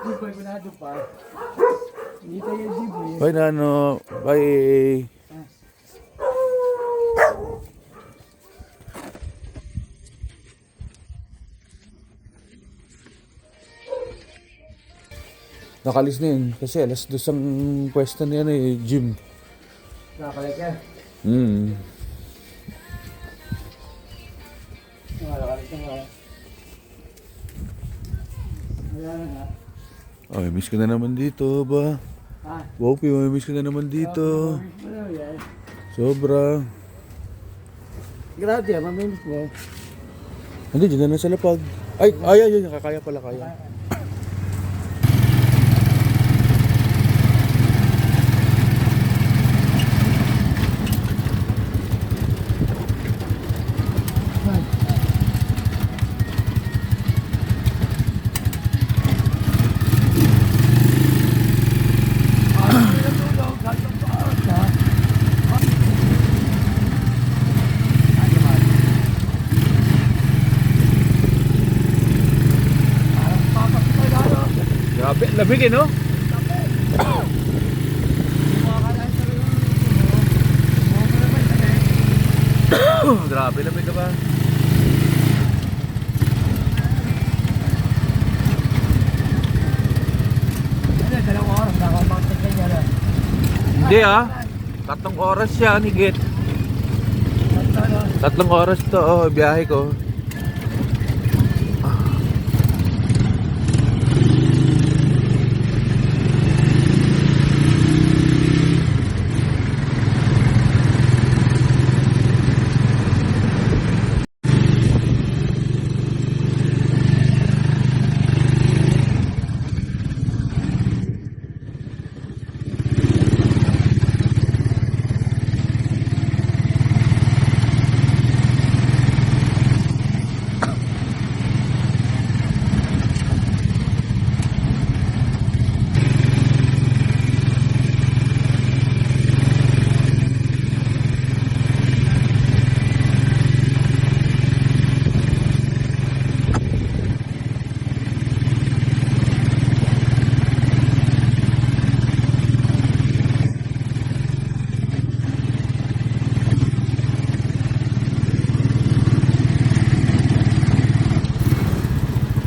Jiboy, kunado pa. Hindi tayo Jiboy. Bye Nano. Bye. Nakalis na yun kasi alas 2 ang pwesto na yan eh, gym. Nakakalit yan. Nakakalit yan nga. Ayan nga. Ay, miss ka na naman dito ba? Ha? Wopi, may miss ka na naman dito. Ano yan? Sobra. Grabe yan, mamimis mo. Hindi, dyan na sa lapag. Ay, kakaya pala, kaya. Grabe, lamig eh, no? Grabe, lamig ka ba? Dalawang oras, nakakabangtag ka niya lang. Hindi ah. 3 oras siya, higit. 3 oras to, oh, biyahe ko.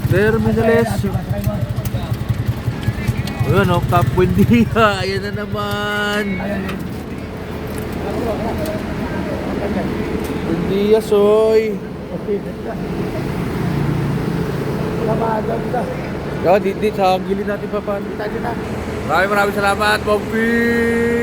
Terminales. Ayan o, Cap Buendia. Ayan na naman. Buendia, soy. Di sa gilid natin pa paano. Maraming salamat, Bobby.